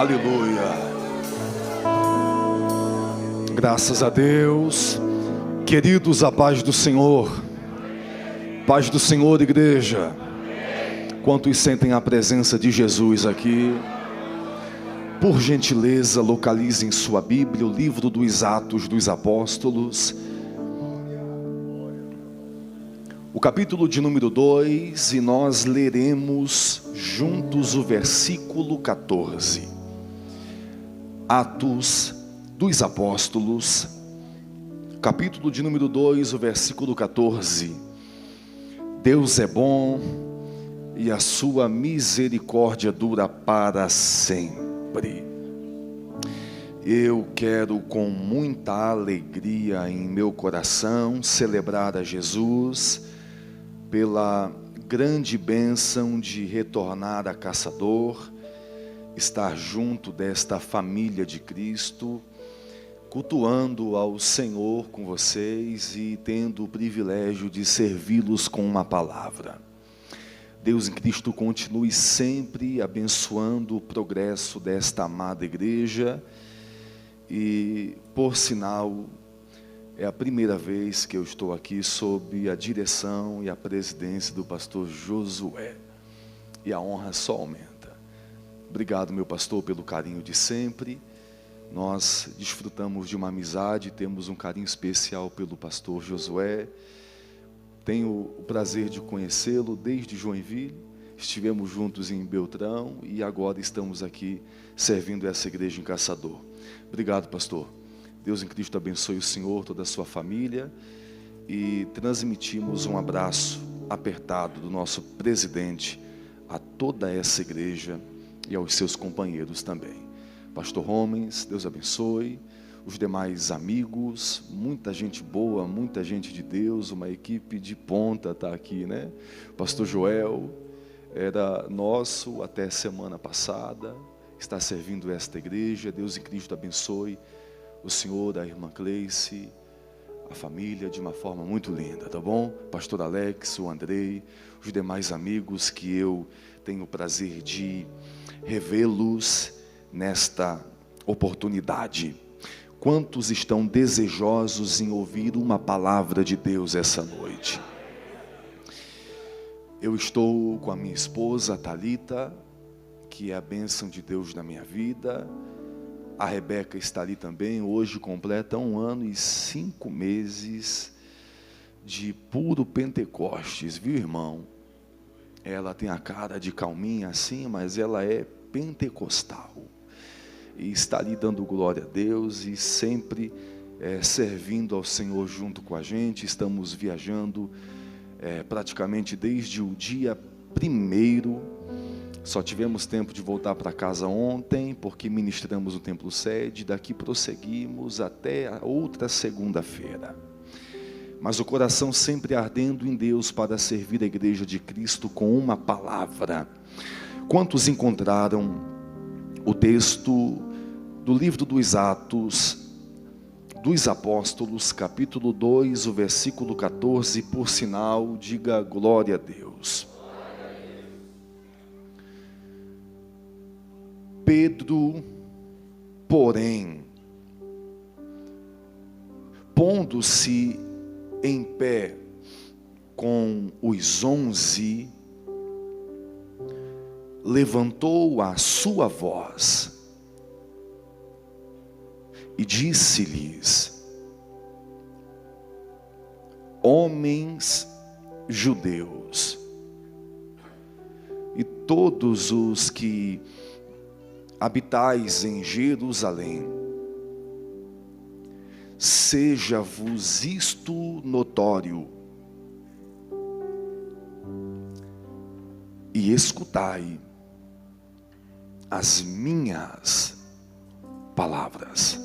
Aleluia. Graças a Deus. Queridos, a paz do Senhor. Paz do Senhor, igreja. Quantos sentem a presença de Jesus aqui? Por gentileza, localize em sua Bíblia o livro dos Atos dos Apóstolos, o capítulo de número 2, e nós leremos juntos o versículo 14. Atos dos Apóstolos, capítulo de número 2, o versículo 14. Deus é bom e a sua misericórdia dura para sempre. Eu quero com muita alegria em meu coração celebrar a Jesus pela grande bênção de retornar a Caçador, estar junto desta família de Cristo, cultuando ao Senhor com vocês e tendo o privilégio de servi-los com uma palavra. Deus em Cristo continue sempre abençoando o progresso desta amada igreja. E, por sinal, é a primeira vez que eu estou aqui sob a direção e a presidência do pastor Josué. E a honra só aumenta. Obrigado, meu pastor, pelo carinho de sempre. Nós desfrutamos de uma amizade, temos um carinho especial pelo pastor Josué. Tenho o prazer de conhecê-lo desde Joinville, estivemos juntos em Beltrão e agora estamos aqui servindo essa igreja em Caçador. Obrigado, pastor. Deus em Cristo abençoe o senhor, toda a sua família, e transmitimos um abraço apertado do nosso presidente a toda essa igreja e aos seus companheiros também. Pastor Homens, Deus abençoe. Os demais amigos, muita gente boa, muita gente de Deus, uma equipe de ponta está aqui, né? Pastor Joel era nosso até semana passada, está servindo esta igreja. Deus em Cristo abençoe o senhor, a irmã Cleice, a família de uma forma muito linda, tá bom? Pastor Alex, o Andrei, os demais amigos que eu tenho o prazer de revê-los nesta oportunidade. Quantos estão desejosos em ouvir uma palavra de Deus essa noite? Eu estou com a minha esposa, Thalita, que é a bênção de Deus na minha vida. A Rebeca está ali também, hoje completa 1 ano e 5 meses de puro Pentecostes, viu, irmão? Ela tem a cara de calminha assim, mas ela é pentecostal. E está ali dando glória a Deus e sempre servindo ao Senhor junto com a gente. Estamos viajando praticamente desde o dia 1º. Só tivemos tempo de voltar para casa ontem, porque ministramos no templo sede. Daqui prosseguimos até a outra segunda-feira. Mas o coração sempre ardendo em Deus para servir a igreja de Cristo com uma palavra. Quantos encontraram o texto do livro dos Atos dos Apóstolos, capítulo 2, o versículo 14, por sinal, diga glória a Deus. Pedro, porém, pondo-se em pé com os 11, levantou a sua voz e disse-lhes: homens judeus, e todos os que habitais em Jerusalém, seja-vos isto notório, e escutai as minhas palavras.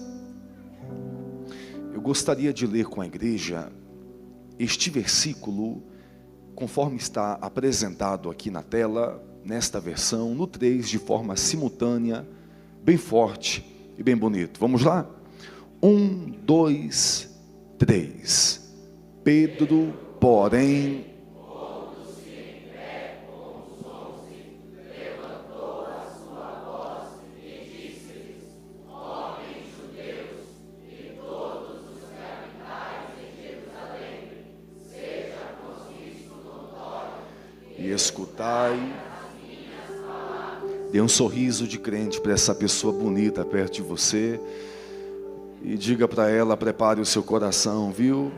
Eu gostaria de ler com a igreja este versículo, conforme está apresentado aqui na tela, nesta versão, no 3, de forma simultânea, bem forte e bem bonito. Vamos lá? 1, 2, 3. Pedro, porém, levantou a sua voz e disse: e escutai. Dê um sorriso de crente para essa pessoa bonita perto de você e diga para ela: prepare o seu coração, viu?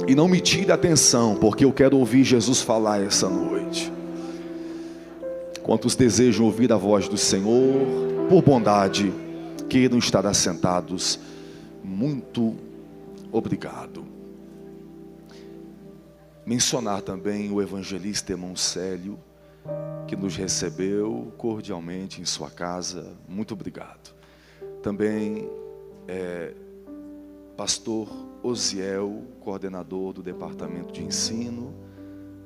E não me tire a atenção, porque eu quero ouvir Jesus falar essa noite. Quantos desejam ouvir a voz do Senhor, por bondade, queiram estar assentados. Muito obrigado. Mencionar também o evangelista irmão Célio, que nos recebeu cordialmente em sua casa. Muito obrigado. Também pastor Osiel, coordenador do departamento de ensino.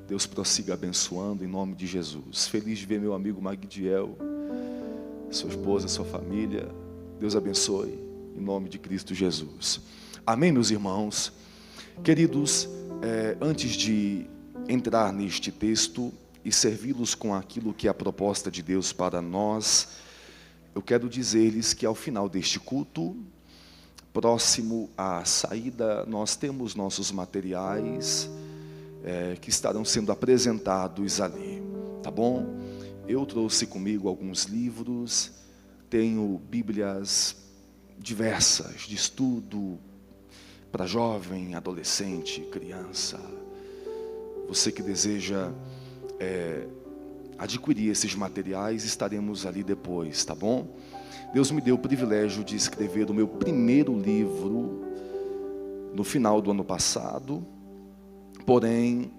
Deus prossiga abençoando em nome de Jesus. Feliz de ver meu amigo Magdiel, sua esposa, sua família. Deus abençoe em nome de Cristo Jesus. Amém, meus irmãos. Queridos, antes de entrar neste texto e servi-los com aquilo que é a proposta de Deus para nós, eu quero dizer-lhes que ao final deste culto, próximo à saída, nós temos nossos materiais que estarão sendo apresentados ali, tá bom? Eu trouxe comigo alguns livros, tenho bíblias diversas de estudo para jovem, adolescente, criança. Você que deseja adquirir esses materiais, estaremos ali depois, tá bom? Deus me deu o privilégio de escrever o meu primeiro livro no final do ano passado, porém,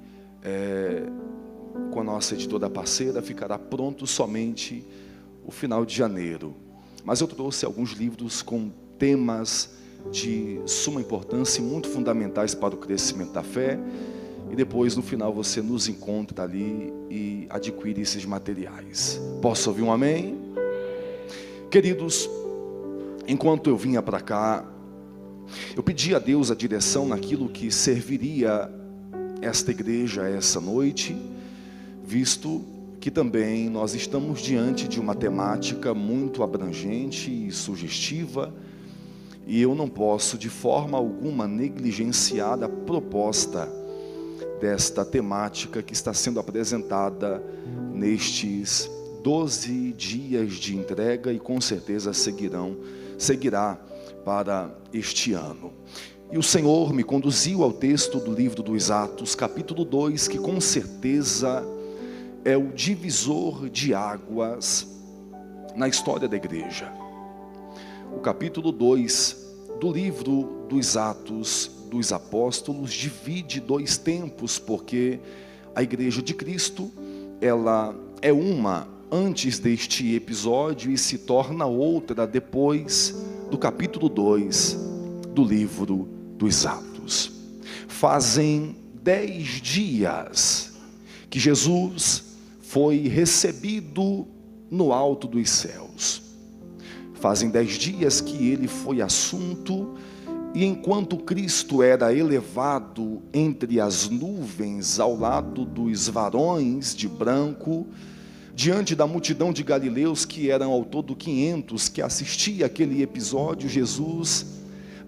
com a nossa editora parceira, ficará pronto somente o final de janeiro. Mas eu trouxe alguns livros com temas de suma importância e muito fundamentais para o crescimento da fé. E depois, no final, você nos encontra ali e adquire esses materiais. Posso ouvir um amém? Queridos, enquanto eu vinha para cá, eu pedi a Deus a direção naquilo que serviria esta igreja essa noite, visto que também nós estamos diante de uma temática muito abrangente e sugestiva, e eu não posso de forma alguma negligenciar a proposta desta temática que está sendo apresentada nestes 12 dias de entrega e com certeza seguirá para este ano. E o Senhor me conduziu ao texto do livro dos Atos, capítulo 2, que com certeza é o divisor de águas na história da igreja. O capítulo 2 do livro dos Atos dos Apóstolos divide dois tempos, porque a igreja de Cristo, ela é uma antes deste episódio e se torna outra depois do capítulo 2 do livro dos Atos. Fazem 10 dias que Jesus foi recebido no alto dos céus. Fazem 10 dias que ele foi assunto, e enquanto Cristo era elevado entre as nuvens ao lado dos varões de branco, diante da multidão de galileus, que eram ao todo 500, que assistia aquele episódio, Jesus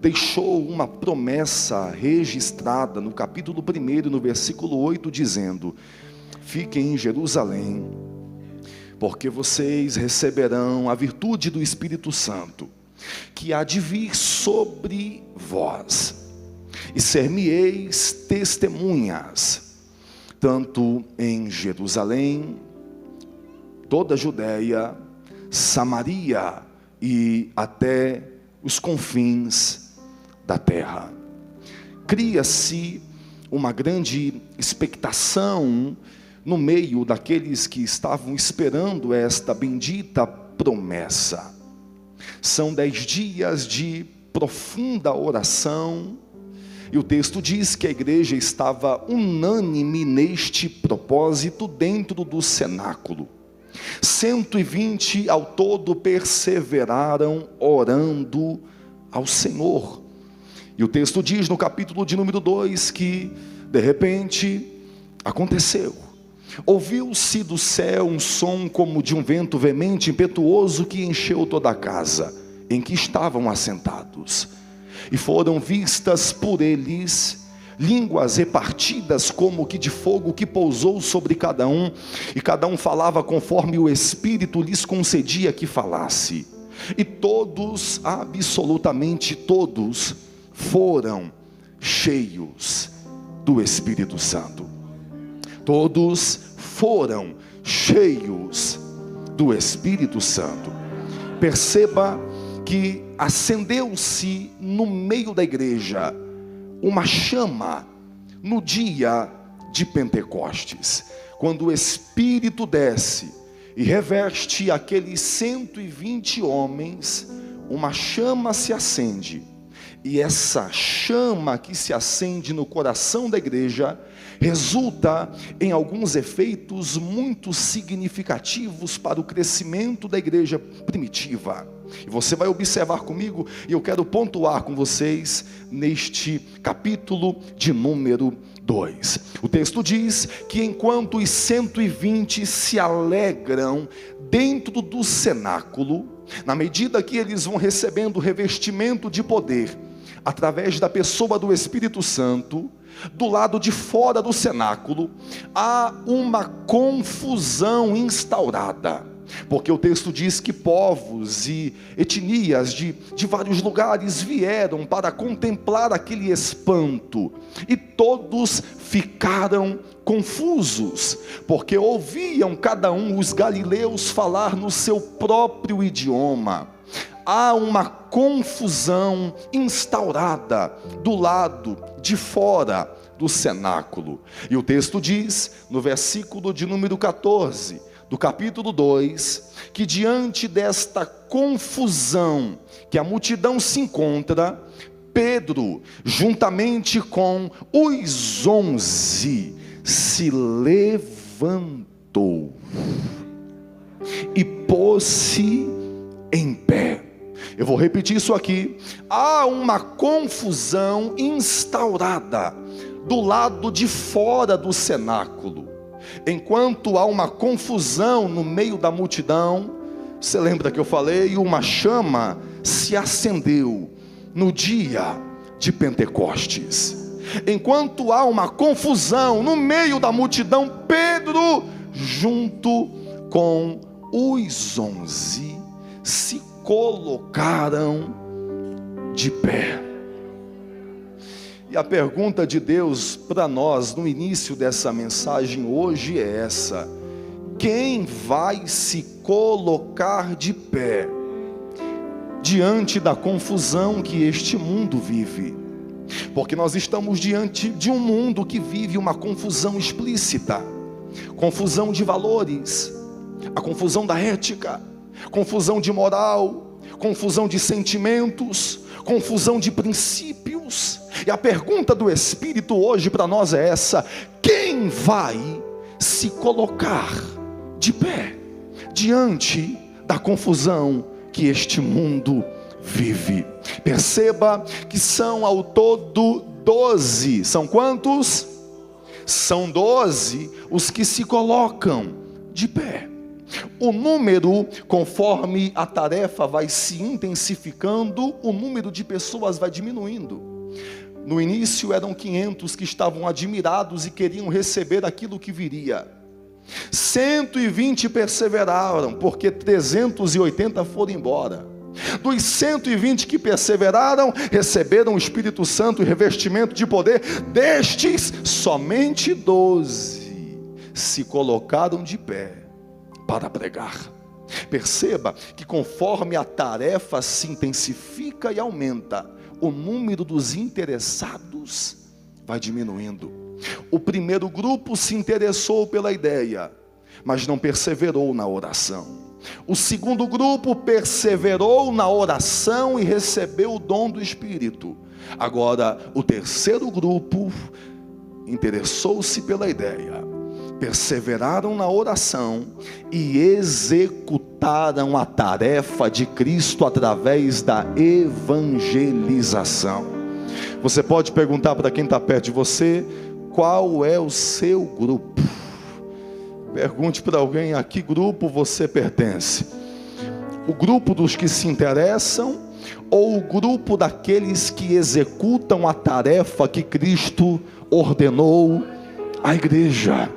deixou uma promessa registrada no capítulo 1, no versículo 8, dizendo: fiquem em Jerusalém, porque vocês receberão a virtude do Espírito Santo, que há de vir sobre vós, e ser-me-eis testemunhas, tanto em Jerusalém, toda a Judeia, Samaria e até os confins da terra. Cria-se uma grande expectação no meio daqueles que estavam esperando esta bendita promessa. São 10 dias de profunda oração, e o texto diz que a igreja estava unânime neste propósito dentro do cenáculo. 120 ao todo perseveraram orando ao Senhor. E o texto diz no capítulo de número 2 que de repente aconteceu. Ouviu-se do céu um som como de um vento veemente, impetuoso, que encheu toda a casa em que estavam assentados. E foram vistas por eles línguas repartidas como que de fogo, que pousou sobre cada um, e cada um falava conforme o Espírito lhes concedia que falasse. E todos, absolutamente todos, foram cheios do Espírito Santo. Todos foram cheios do Espírito Santo. Perceba que acendeu-se no meio da igreja uma chama no dia de Pentecostes, quando o Espírito desce e reveste aqueles 120 homens. Uma chama se acende, e essa chama que se acende no coração da igreja resulta em alguns efeitos muito significativos para o crescimento da igreja primitiva. E você vai observar comigo, e eu quero pontuar com vocês neste capítulo de número 2. O texto diz que enquanto os 120 se alegram dentro do cenáculo, na medida que eles vão recebendo revestimento de poder através da pessoa do Espírito Santo, do lado de fora do cenáculo há uma confusão instaurada, porque o texto diz que povos e etnias de vários lugares vieram para contemplar aquele espanto, e todos ficaram confusos, porque ouviam cada um os galileus falar no seu próprio idioma. Há uma confusão instaurada do lado de fora do cenáculo. E o texto diz, no versículo de número 14, do capítulo 2, que diante desta confusão que a multidão se encontra, Pedro, juntamente com os 11, se levantou e pôs-se em pé. Eu vou repetir isso aqui. Há uma confusão instaurada do lado de fora do cenáculo. Enquanto há uma confusão no meio da multidão, você lembra que eu falei? Uma chama se acendeu no dia de Pentecostes. Enquanto há uma confusão no meio da multidão, Pedro, junto com os 11, se colocaram de pé. E a pergunta de Deus para nós no início dessa mensagem hoje é essa: quem vai se colocar de pé diante da confusão que este mundo vive? Porque nós estamos diante de um mundo que vive uma confusão explícita, confusão de valores, a confusão da ética, confusão de moral, confusão de sentimentos, confusão de princípios. E a pergunta do Espírito hoje para nós é essa: quem vai se colocar de pé diante da confusão que este mundo vive? Perceba que são ao todo 12. São quantos? São 12 os que se colocam de pé. O número, conforme a tarefa vai se intensificando, o número de pessoas vai diminuindo. No início eram 500 que estavam admirados e queriam receber aquilo que viria. 120 perseveraram, porque 380 foram embora. Dos 120 que perseveraram, receberam o Espírito Santo e revestimento de poder. Destes, somente 12 se colocaram de pé para pregar. Perceba que conforme a tarefa se intensifica e aumenta, o número dos interessados vai diminuindo. O primeiro grupo se interessou pela ideia, mas não perseverou na oração. O segundo grupo perseverou na oração e recebeu o dom do Espírito. Agora, o terceiro grupo interessou-se pela ideia, perseveraram na oração e executaram a tarefa de Cristo através da evangelização. Você pode perguntar para quem está perto de você: qual é o seu grupo? Pergunte para alguém: a que grupo você pertence? O grupo dos que se interessam ou o grupo daqueles que executam a tarefa que Cristo ordenou à igreja?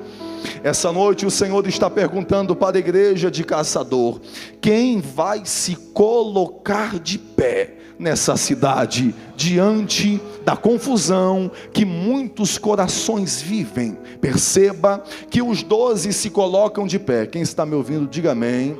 Essa noite o Senhor está perguntando para a igreja de Caçador: quem vai se colocar de pé nessa cidade, diante da confusão que muitos corações vivem? Perceba que os 12 se colocam de pé. Quem está me ouvindo, diga amém.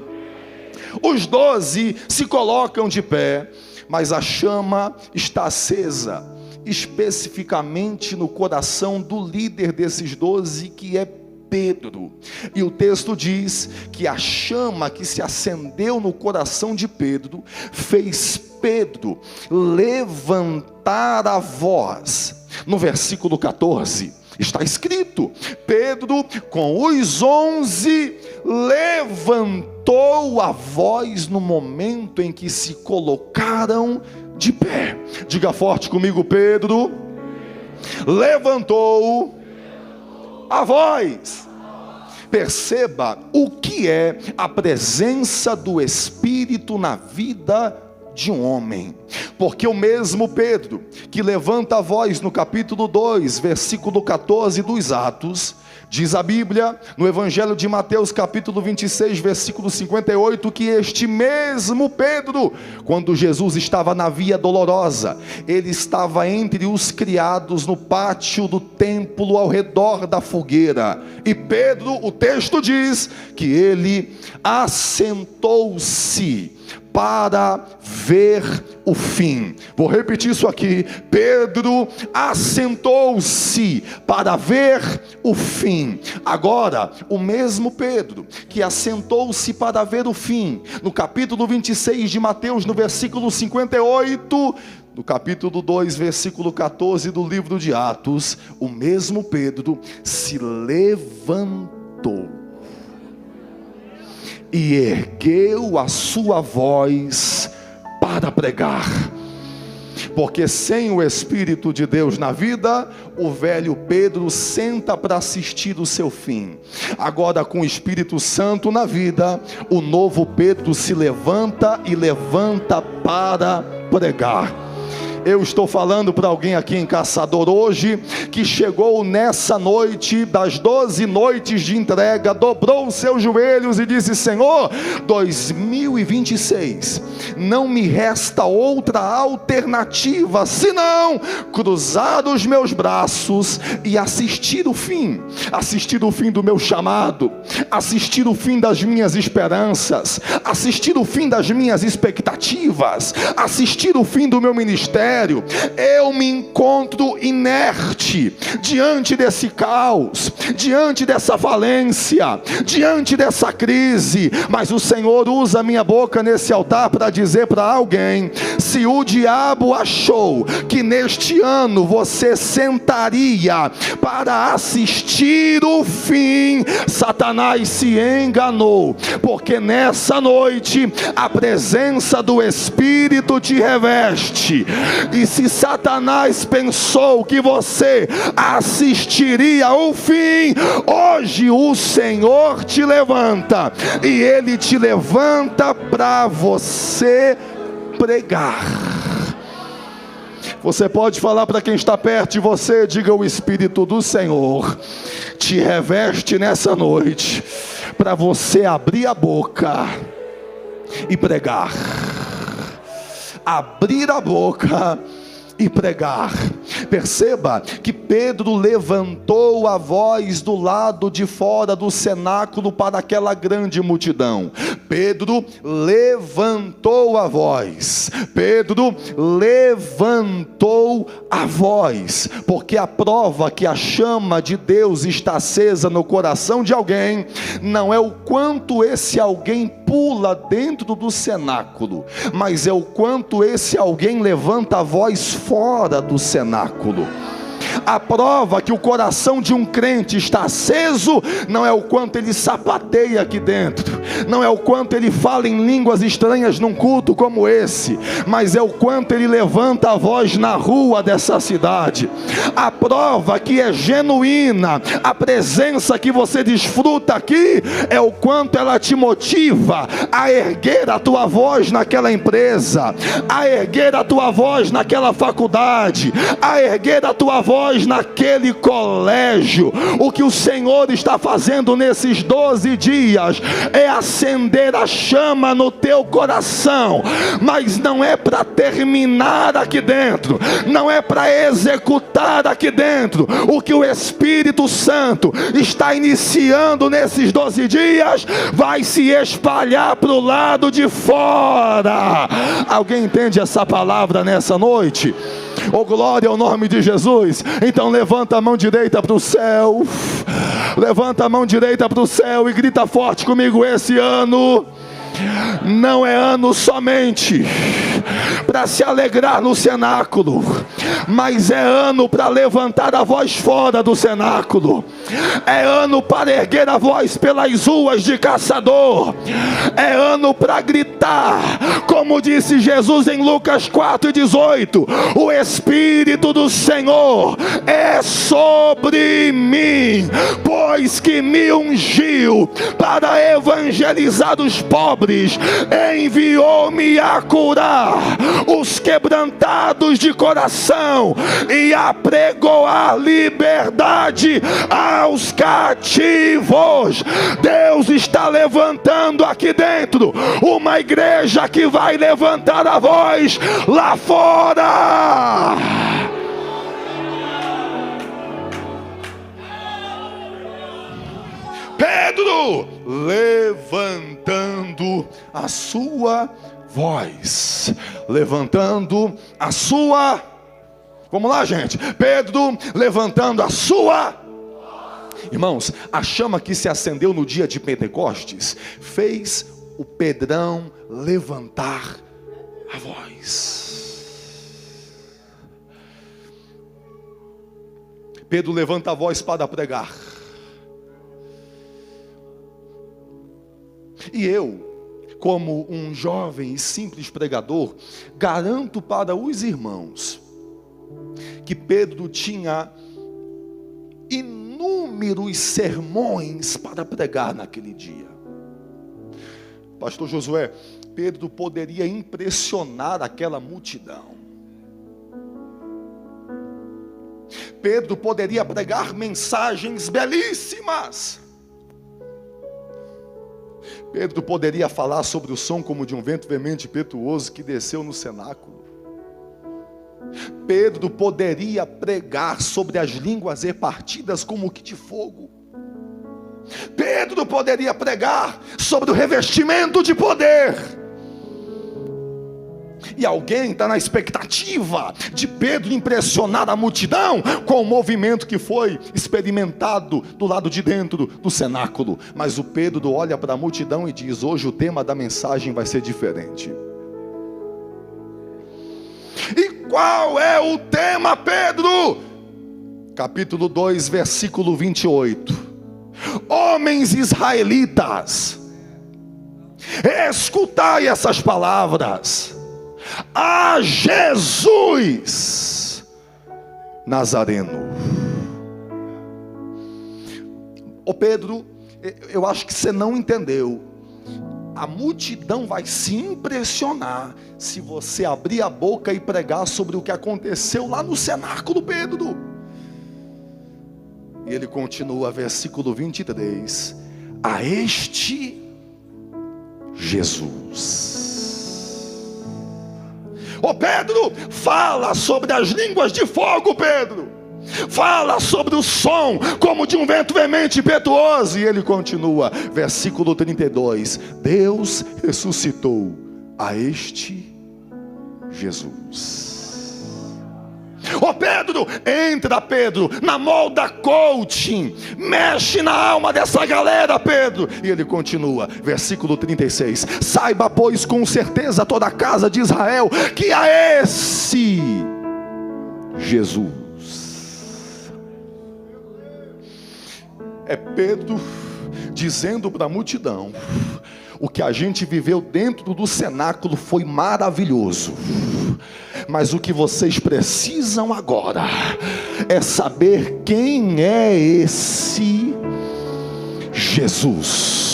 Os 12 se colocam de pé, mas a chama está acesa, especificamente no coração do líder desses 12, que é Pedro. E o texto diz que a chama que se acendeu no coração de Pedro fez Pedro levantar a voz. No versículo 14 está escrito: Pedro com os 11 levantou a voz no momento em que se colocaram de pé. Diga forte comigo: Pedro levantou a voz. Perceba o que é a presença do Espírito na vida de um homem, porque o mesmo Pedro que levanta a voz no capítulo 2, versículo 14 dos Atos, diz a Bíblia, no Evangelho de Mateus, capítulo 26, versículo 58, que este mesmo Pedro, quando Jesus estava na Via Dolorosa, ele estava entre os criados no pátio do templo, ao redor da fogueira, e Pedro, o texto diz, que ele assentou-se para ver o fim. Vou repetir isso aqui: Pedro assentou-se para ver o fim. Agora, o mesmo Pedro que assentou-se para ver o fim, no capítulo 26 de Mateus, no versículo 58, no capítulo 2, versículo 14 do livro de Atos, o mesmo Pedro se levantou e ergueu a sua voz para pregar. Porque sem o Espírito de Deus na vida, o velho Pedro senta para assistir o seu fim. Agora, com o Espírito Santo na vida, o novo Pedro se levanta e levanta para pregar. Eu estou falando para alguém aqui em Caçador hoje, que chegou nessa noite das 12 noites de entrega, dobrou os seus joelhos e disse: Senhor, 2026, não me resta outra alternativa, senão cruzar os meus braços e assistir o fim do meu chamado, assistir o fim das minhas esperanças, assistir o fim das minhas expectativas, assistir o fim do meu ministério. Eu me encontro inerte diante desse caos, diante dessa falência, diante dessa crise, mas o Senhor usa a minha boca nesse altar para dizer para alguém: se o diabo achou que neste ano você sentaria para assistir o fim, Satanás se enganou, porque nessa noite a presença do Espírito te reveste. E se Satanás pensou que você assistiria ao fim, hoje o Senhor te levanta, e Ele te levanta para você pregar. Você pode falar para quem está perto de você: diga, o Espírito do Senhor te reveste nessa noite, para você abrir a boca e pregar. Abrir a boca e pregar. Perceba que Pedro levantou a voz do lado de fora do cenáculo para aquela grande multidão. Pedro levantou a voz. Pedro levantou a voz, porque a prova que a chama de Deus está acesa no coração de alguém não é o quanto esse alguém pula dentro do cenáculo, mas é o quanto esse alguém levanta a voz fora do cenáculo. A prova que o coração de um crente está aceso não é o quanto ele sapateia aqui dentro, não é o quanto ele fala em línguas estranhas num culto como esse, mas é o quanto ele levanta a voz na rua dessa cidade. A prova que é genuína, a presença que você desfruta aqui, é o quanto ela te motiva a erguer a tua voz naquela empresa, a erguer a tua voz naquela faculdade, a erguer a tua voz naquele colégio. O que o Senhor está fazendo nesses 12 dias é acender a chama no teu coração, mas não é para terminar aqui dentro, não é para executar aqui dentro. O que o Espírito Santo está iniciando nesses 12 dias vai se espalhar para o lado de fora. Alguém entende essa palavra nessa noite? Oh, glória ao nome de Jesus. Então levanta a mão direita para o céu, levanta a mão direita para o céu e grita forte comigo: esse ano não é ano somente para se alegrar no cenáculo, mas é ano para levantar a voz fora do cenáculo, é ano para erguer a voz pelas ruas de Caçador, é ano para gritar, como disse Jesus em Lucas 4,18: o Espírito do Senhor é sobre mim, pois que me ungiu para evangelizar os pobres, enviou-me a curar os quebrantados de coração e a pregoar liberdade aos cativos. Deus está levantando aqui dentro uma igreja que vai levantar a voz lá fora. Pedro levantando a sua voz, levantando a sua, vamos lá, gente, Pedro levantando a sua. Irmãos, a chama que se acendeu no dia de Pentecostes fez o Pedrão levantar a voz. Pedro levanta a voz para pregar. E eu, como um jovem e simples pregador, garanto para os irmãos que Pedro tinha inúmeros sermões para pregar naquele dia. Pastor Josué, Pedro poderia impressionar aquela multidão. Pedro poderia pregar mensagens belíssimas. Pedro poderia falar sobre o som como de um vento veemente e impetuoso que desceu no cenáculo. Pedro poderia pregar sobre as línguas repartidas como que de fogo. Pedro poderia pregar sobre o revestimento de poder. E alguém está na expectativa de Pedro impressionar a multidão com o movimento que foi experimentado do lado de dentro do cenáculo. Mas o Pedro olha para a multidão e diz: hoje o tema da mensagem vai ser diferente. E qual é o tema, Pedro? Capítulo 2, versículo 28. Homens israelitas, escutai essas palavras. A Jesus Nazareno. Ô Pedro, eu acho que você não entendeu. A multidão vai se impressionar se você abrir a boca e pregar sobre o que aconteceu lá no cenáculo, Pedro. E ele continua, versículo 23. A este Jesus. Ô Pedro, fala sobre as línguas de fogo, Pedro. Fala sobre o som como de um vento veemente e impetuoso. E ele continua, versículo 32. Deus ressuscitou a este Jesus. Ô Pedro, entra Pedro, na molda coaching, mexe na alma dessa galera, Pedro. E ele continua, versículo 36. Saiba, pois, com certeza toda a casa de Israel, que a esse Jesus. É Pedro dizendo para a multidão O que a gente viveu dentro do cenáculo foi maravilhoso, mas o que vocês precisam agora é saber quem é esse Jesus.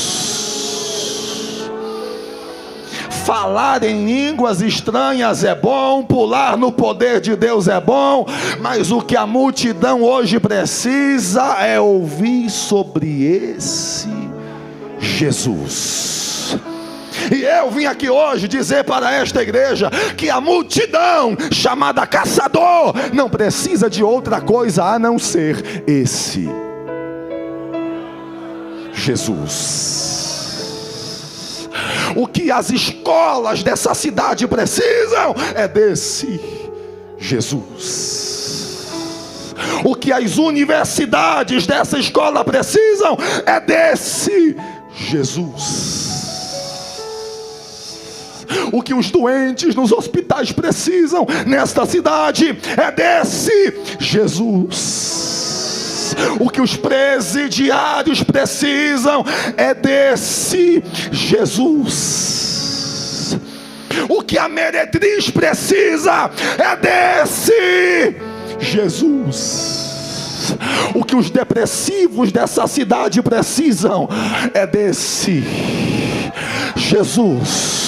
Falar em línguas estranhas é bom, pular no poder de Deus é bom, mas o que a multidão hoje precisa é ouvir sobre esse Jesus. E eu vim aqui hoje dizer para esta igreja que a multidão chamada caçador não precisa de outra coisa a não ser esse Jesus. O que as escolas dessa cidade precisam é desse Jesus. O que as universidades dessa escola precisam é desse Jesus. O que os doentes nos hospitais precisam nesta cidade é desse Jesus. O que os presidiários precisam é desse Jesus. O que a meretriz precisa é desse Jesus. O que os depressivos dessa cidade precisam é desse Jesus.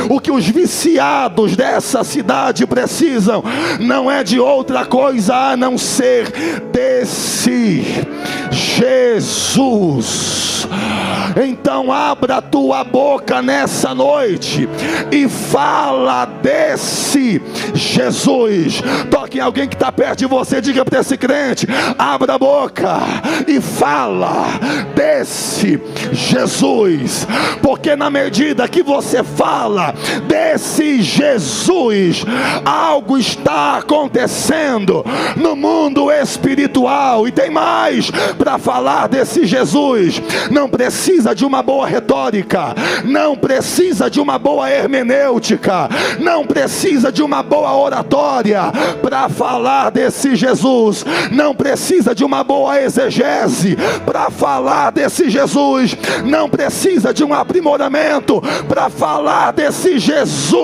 O que os viciados dessa cidade precisam não é de outra coisa a não ser desse Jesus. Então abra a tua boca nessa noite e fala desse Jesus. Toque em alguém que está perto de você, diga para esse crente: abra a boca e fala desse Jesus. Porque na medida que você fala desse Jesus, algo está acontecendo no mundo espiritual. E tem mais: para falar desse Jesus não precisa de uma boa retórica, não precisa de uma boa hermenêutica, não precisa de uma boa oratória. Para falar desse Jesus não precisa de uma boa exegese. Para falar desse Jesus não precisa de um aprimoramento. Para falar desse Jesus,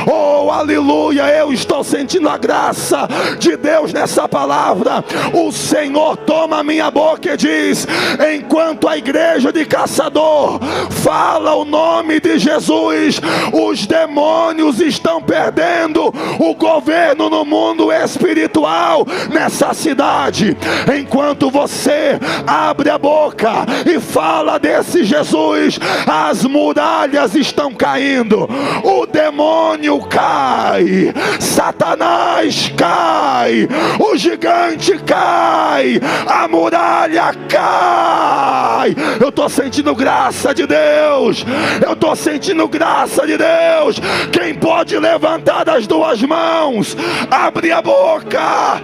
oh aleluia, eu estou sentindo a graça de Deus nessa palavra. O Senhor toma a minha boca e diz: enquanto a igreja de caçador fala o nome de Jesus, os demônios estão perdendo o governo no mundo espiritual nessa cidade. Enquanto você abre a boca e fala desse Jesus, as muralhas estão caindo, o demônio cai, Satanás cai, o gigante cai, a muralha cai. Eu estou sentindo graça de Deus, eu estou sentindo graça de Deus. Quem pode levantar as duas mãos, abre a boca.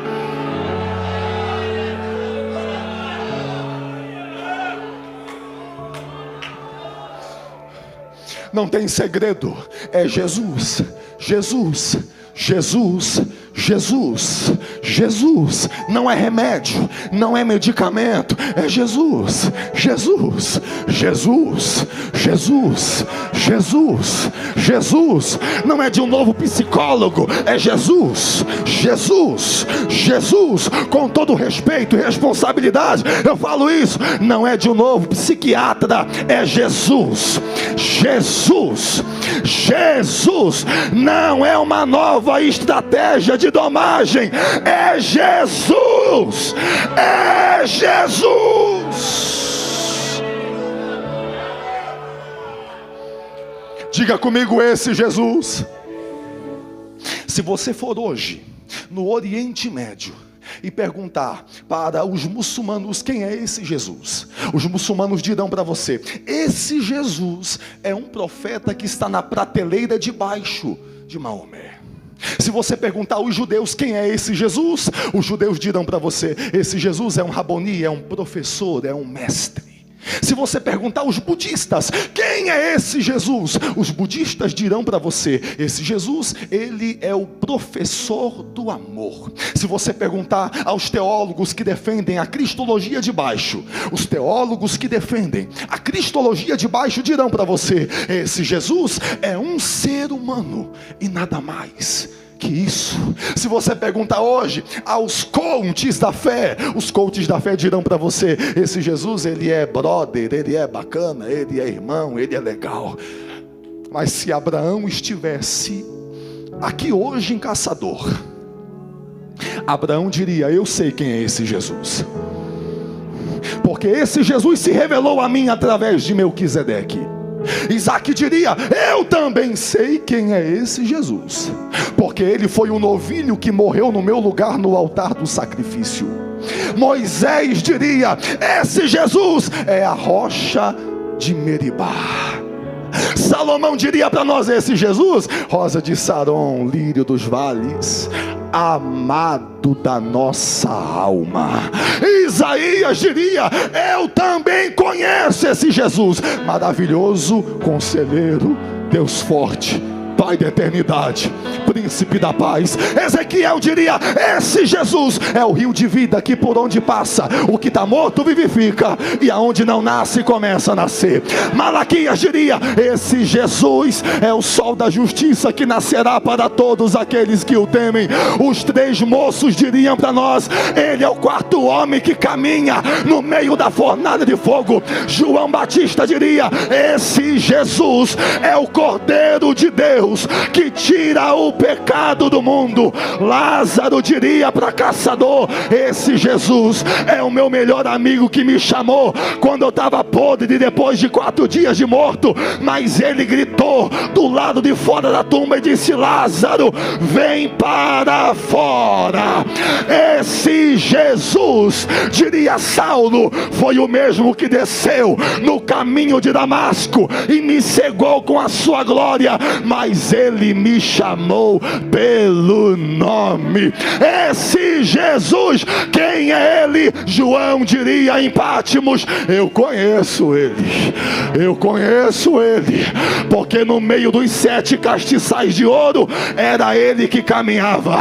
Não tem segredo, é Jesus, Jesus, Jesus, Jesus, Jesus. Não é remédio, não é medicamento, é Jesus, Jesus, Jesus, Jesus, Jesus, Jesus. Não é de um novo psicólogo, é Jesus, Jesus, Jesus. Com todo respeito e responsabilidade eu falo isso, não é de um novo psiquiatra, é Jesus, Jesus, Jesus. Não é uma nova estratégia de domagem, é Jesus, é Jesus. Diga comigo: esse Jesus. Se você for hoje no Oriente Médio e perguntar para os muçulmanos quem é esse Jesus, os muçulmanos dirão para você: esse Jesus é um profeta que está na prateleira de baixo de Maomé. Se você perguntar aos judeus quem é esse Jesus, os judeus dirão para você: esse Jesus é um raboni, é um professor, é um mestre. Se você perguntar aos budistas, quem é esse Jesus? Os budistas dirão para você, esse Jesus, ele é o professor do amor. Se você perguntar aos teólogos que defendem a cristologia de baixo, os teólogos que defendem a cristologia de baixo dirão para você, esse Jesus é um ser humano e nada mais que isso. Se você perguntar hoje aos coaches da fé, os coaches da fé dirão para você, esse Jesus, ele é brother, ele é bacana, ele é irmão, ele é legal. Mas se Abraão estivesse aqui hoje em Caçador, Abraão diria, eu sei quem é esse Jesus, porque esse Jesus se revelou a mim através de Melquisedeque. Isaac diria, eu também sei quem é esse Jesus, porque ele foi o novilho que morreu no meu lugar no altar do sacrifício. Moisés diria, esse Jesus é a rocha de Meribá. Salomão diria para nós, esse Jesus, rosa de Saron, lírio dos vales, amado da nossa alma. Isaías diria, eu também conheço esse Jesus, maravilhoso, conselheiro, Deus forte, Pai da eternidade, príncipe da paz. Ezequiel diria, esse Jesus é o rio de vida que por onde passa, o que está morto vivifica, e aonde não nasce começa a nascer. Malaquias diria, esse Jesus é o sol da justiça que nascerá para todos aqueles que o temem. Os três moços diriam para nós, ele é o quarto homem que caminha no meio da fornalha de fogo. João Batista diria, esse Jesus é o Cordeiro de Deus que tira o pecado do mundo. Lázaro diria para Caçador, esse Jesus é o meu melhor amigo que me chamou quando eu estava podre depois de 4 dias de morto, mas ele gritou do lado de fora da tumba e disse, Lázaro, vem para fora. Esse Jesus, diria Saulo, foi o mesmo que desceu no caminho de Damasco e me cegou com a sua glória, mas ele me chamou pelo nome. Esse Jesus, quem é ele? João diria em Pátimos, eu conheço ele, porque no meio dos 7 castiçais de ouro, era ele que caminhava,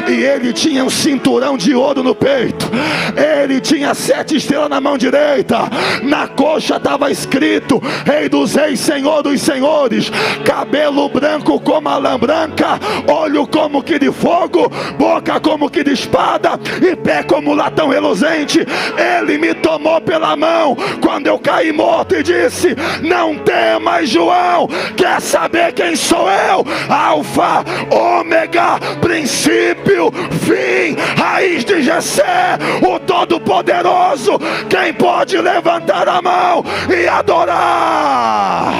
e ele tinha um cinturão de ouro no peito, ele tinha 7 estrelas na mão direita, na coxa estava escrito, Rei dos Reis, Senhor dos Senhores, cabelo branco como a lã branca, olho como que de fogo, boca como que de espada, e pé como latão reluzente. Ele me tomou pela mão quando eu caí morto e disse, não temas, João, quer saber quem sou eu? Alfa, ômega, princípio, fim, raiz de Jessé, o Todo-Poderoso. Quem pode levantar a mão e adorar?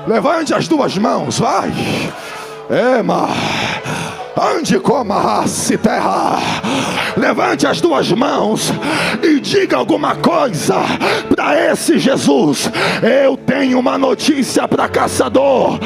Levante as 2 mãos, vai. Ema, ande como a raça terra. Levante as 2 mãos e diga alguma coisa para esse Jesus. Eu tenho uma notícia para Caçador.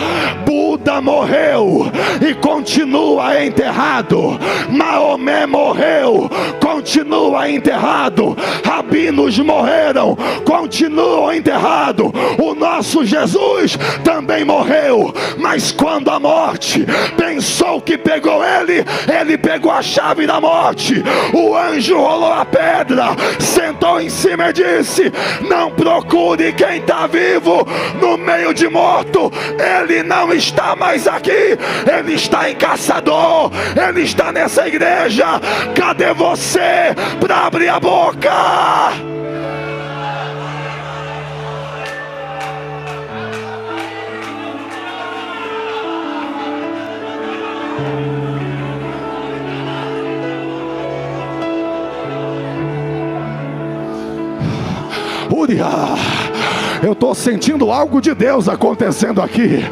Buda morreu e continua enterrado. Maomé morreu, continua enterrado. Rabinos morreram, continuam enterrados. O nosso Jesus também morreu, mas quando a morte pensou que pegou ele pegou a chave da morte. O anjo rolou a pedra, sentou em cima e disse, não procure quem está vivo no meio de morto. Ele não está mais aqui, ele está em Caçador, ele está nessa igreja. Cadê você para abrir a boca? Eu estou sentindo algo de Deus acontecendo aqui.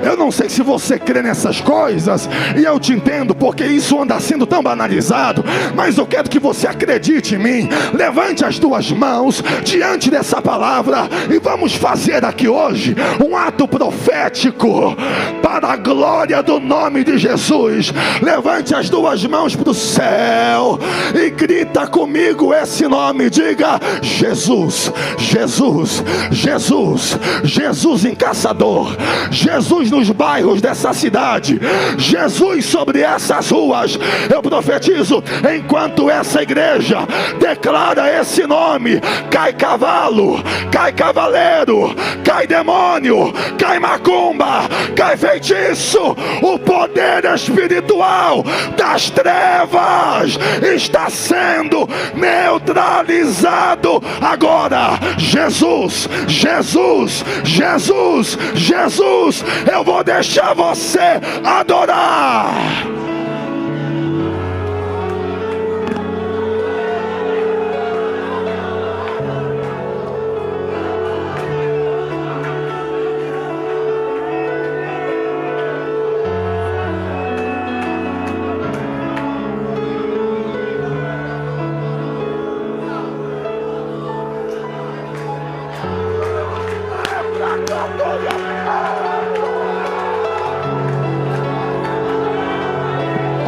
Eu não sei se você crê nessas coisas, e eu te entendo, porque isso anda sendo tão banalizado, mas eu quero que você acredite em mim. Levante as duas mãos diante dessa palavra e vamos fazer aqui hoje um ato profético para a glória do nome de Jesus. Levante as duas mãos para o céu e grita comigo esse nome. Diga: Jesus, Jesus, Jesus, Jesus em Caçador, Jesus nos bairros dessa cidade, Jesus sobre essas ruas. Eu profetizo, enquanto essa igreja declara esse nome, cai cavalo, cai cavaleiro, cai demônio, cai macumba, cai feitiço. O poder espiritual das trevas está sendo neutralizado agora. Jesus, Jesus, Jesus, Jesus, eu vou deixar você adorar.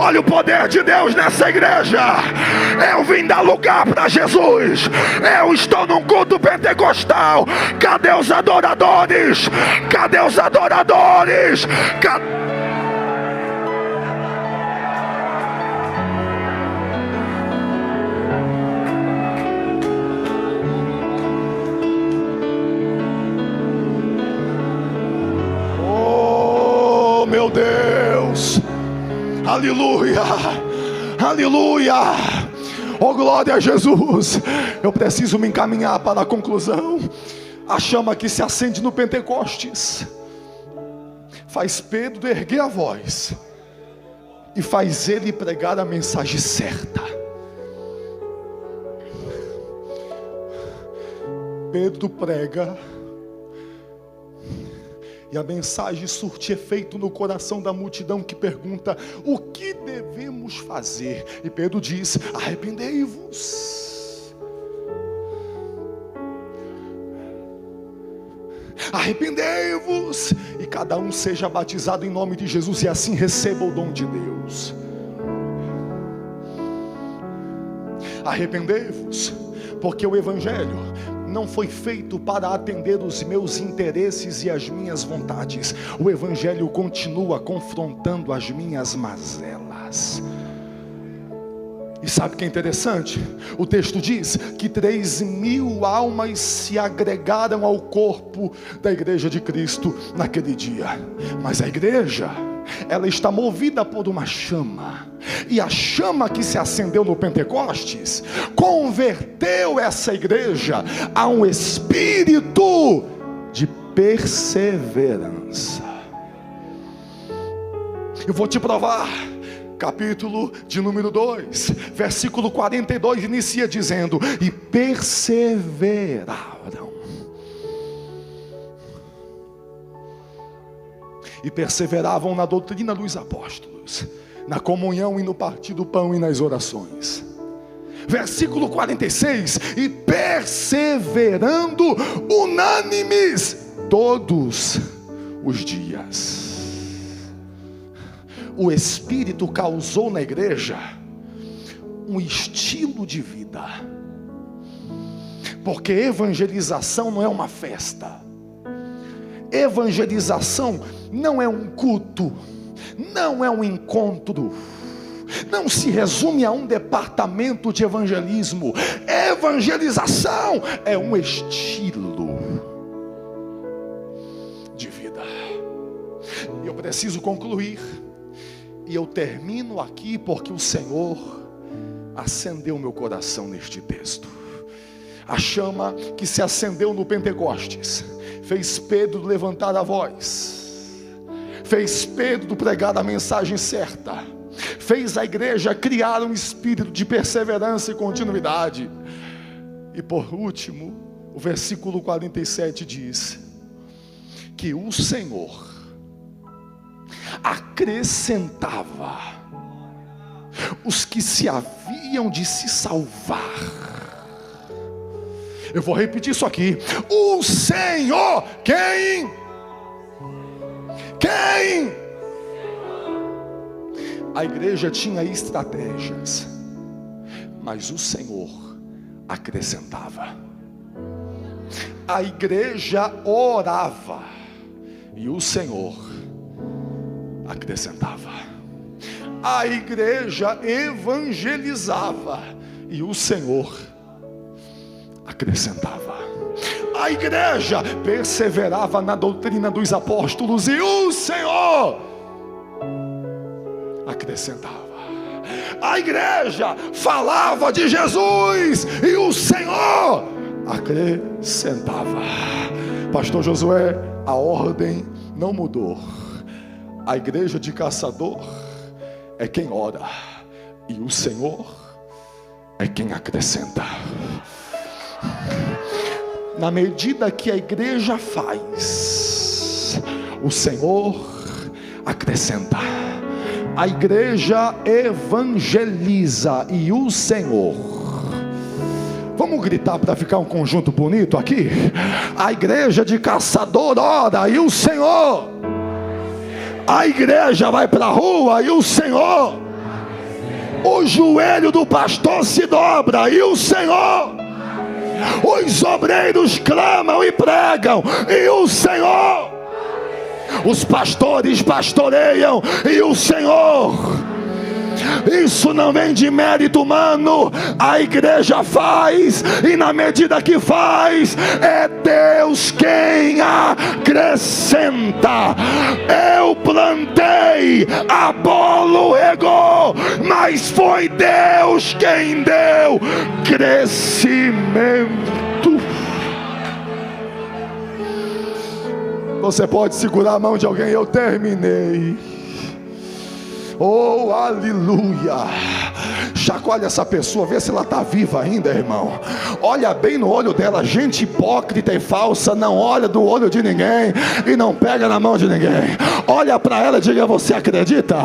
Olha o poder de Deus nessa igreja. Eu vim dar lugar para Jesus. Eu estou num culto pentecostal. Cadê os adoradores? Cadê os adoradores? Oh, meu Deus! Aleluia, aleluia, oh glória a Jesus. Eu preciso me encaminhar para a conclusão. A chama que se acende no Pentecostes faz Pedro erguer a voz e faz ele pregar a mensagem certa. Pedro prega e a mensagem surte efeito no coração da multidão, que pergunta: o que devemos fazer? E Pedro diz: arrependei-vos. Arrependei-vos, e cada um seja batizado em nome de Jesus, e assim receba o dom de Deus. Arrependei-vos, porque o Evangelho não foi feito para atender os meus interesses e as minhas vontades. O Evangelho continua confrontando as minhas mazelas. E sabe o que é interessante? O texto diz que 3.000 almas se agregaram ao corpo da igreja de Cristo naquele dia. Mas a igreja, ela está movida por uma chama, e a chama que se acendeu no Pentecostes converteu essa igreja a um espírito de perseverança. Eu vou te provar. Capítulo de número 2, versículo 42, inicia dizendo: e perseveraram. E perseveravam na doutrina dos apóstolos, na comunhão e no partir do pão e nas orações. Versículo 46, e perseverando unânimes todos os dias. O Espírito causou na igreja um estilo de vida, porque evangelização não é uma festa, evangelização não é um culto, não é um encontro, não se resume a um departamento de evangelismo. Evangelização é um estilo de vida. Eu preciso concluir, e eu termino aqui porque o Senhor acendeu meu coração neste texto. A chama que se acendeu no Pentecostes fez Pedro levantar a voz, fez Pedro pregar a mensagem certa, fez a igreja criar um espírito de perseverança e continuidade. E por último, o versículo 47 diz que o Senhor acrescentava os que se haviam de se salvar. Eu vou repetir isso aqui. O Senhor, quem? A igreja tinha estratégias, mas o Senhor acrescentava. A igreja orava e o Senhor acrescentava. A igreja evangelizava e o Senhor acrescentava. A igreja perseverava na doutrina dos apóstolos e o Senhor acrescentava. A igreja falava de Jesus e o Senhor acrescentava. Pastor Josué, a ordem não mudou. A igreja de caçador é quem ora e o Senhor é quem acrescenta. Na medida que a igreja faz, o Senhor acrescenta. A igreja evangeliza e o Senhor. Vamos gritar para ficar um conjunto bonito aqui? A igreja de caçador ora e o Senhor. A igreja vai para a rua e o Senhor. O joelho do pastor se dobra e o Senhor. Os obreiros clamam e pregam e o Senhor. Os pastores pastoreiam e o Senhor. Isso não vem de mérito humano. A igreja faz, e na medida que faz, é Deus quem acrescenta. Eu plantei, Apolo regou, mas foi Deus quem deu crescimento. Você pode segurar a mão de alguém. Eu terminei. Oh, aleluia. Chacoalha essa pessoa, vê se ela está viva ainda, irmão. Olha bem no olho dela. Gente hipócrita e falsa não olha do olho de ninguém e não pega na mão de ninguém. Olha para ela e diga: você acredita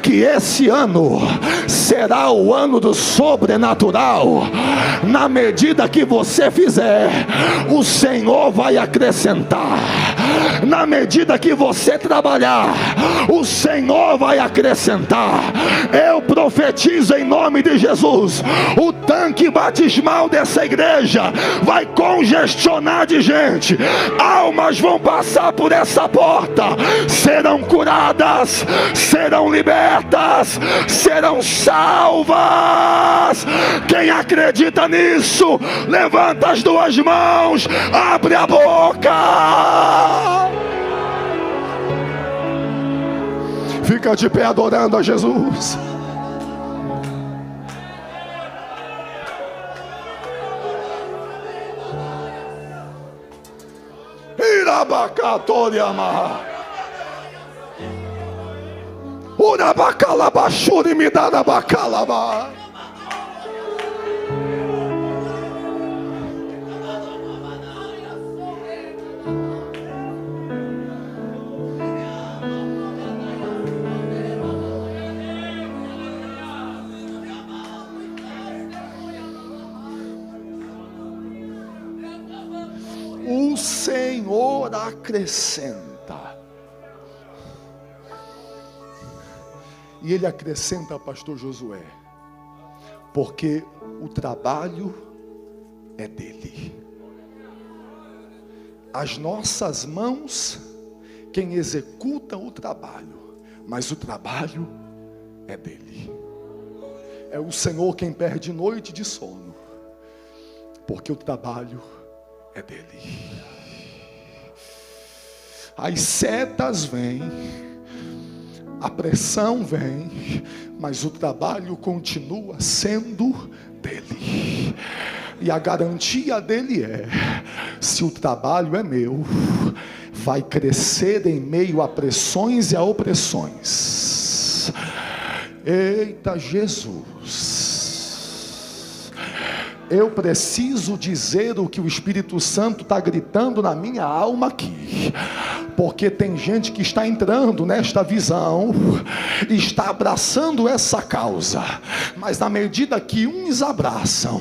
que esse ano será o ano do sobrenatural? Na medida que você fizer, o Senhor vai acrescentar. Na medida que você trabalhar, o Senhor vai acrescentar. Eu profetizo em nome de Jesus: o tanque batismal dessa igreja vai congestionar de gente. Almas vão passar por essa porta, serão curadas, serão libertas, serão salvas. Quem acredita nisso, levanta as duas mãos, abre a boca. Fica de pé adorando a Jesus. Irabacatoriama Urabacalabachuri me dá na bacalaba. O Senhor acrescenta. E Ele acrescenta, pastor Josué, porque o trabalho é dele. As nossas mãos, quem executa o trabalho, mas o trabalho é dele. É o Senhor quem perde noite de sono, porque o trabalho é dele. As setas vêm, a pressão vem, mas o trabalho continua sendo dele. E a garantia dele é: se o trabalho é meu, vai crescer em meio a pressões e a opressões. Eita Jesus! Eu preciso dizer o que o Espírito Santo está gritando na minha alma aqui. Porque tem gente que está entrando nesta visão, está abraçando essa causa, mas na medida que uns abraçam,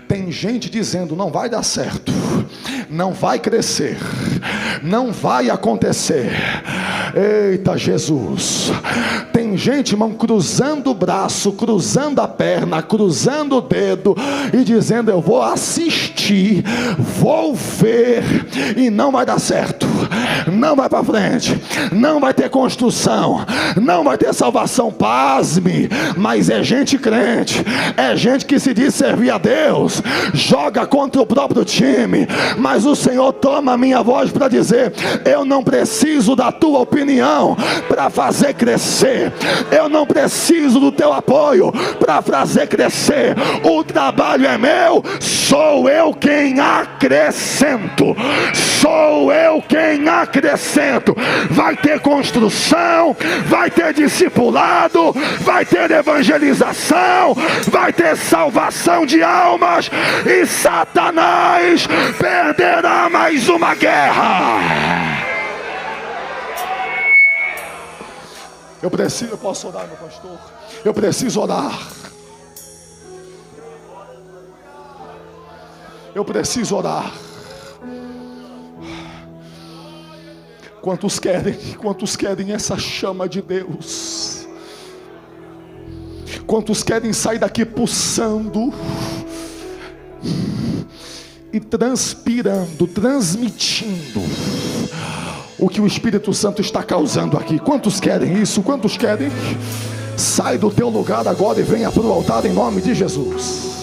tem gente dizendo: não vai dar certo, não vai crescer, não vai acontecer. Eita Jesus! Tem gente, irmão, cruzando o braço, cruzando a perna, cruzando o dedo e dizendo: eu vou assistir, vou ver, e não vai dar certo, não vai para frente, não vai ter construção, não vai ter salvação. Pasme, mas é gente crente, é gente que se diz servir a Deus, joga contra o próprio time, mas o Senhor toma a minha voz para dizer: eu não preciso da tua opinião para fazer crescer, eu não preciso do teu apoio para fazer crescer, o trabalho é meu, sou eu quem acrescento, sou eu quem acrescento. Vai ter construção, vai ter discipulado, vai ter evangelização, vai ter salvação de almas, e Satanás perderá mais uma guerra. Eu posso orar, meu pastor? Eu preciso orar. Eu preciso orar. Quantos querem essa chama de Deus? Quantos querem sair daqui pulsando e transpirando, transmitindo o que o Espírito Santo está causando aqui? Quantos querem isso? Quantos querem? Sai do teu lugar agora e venha para o altar em nome de Jesus.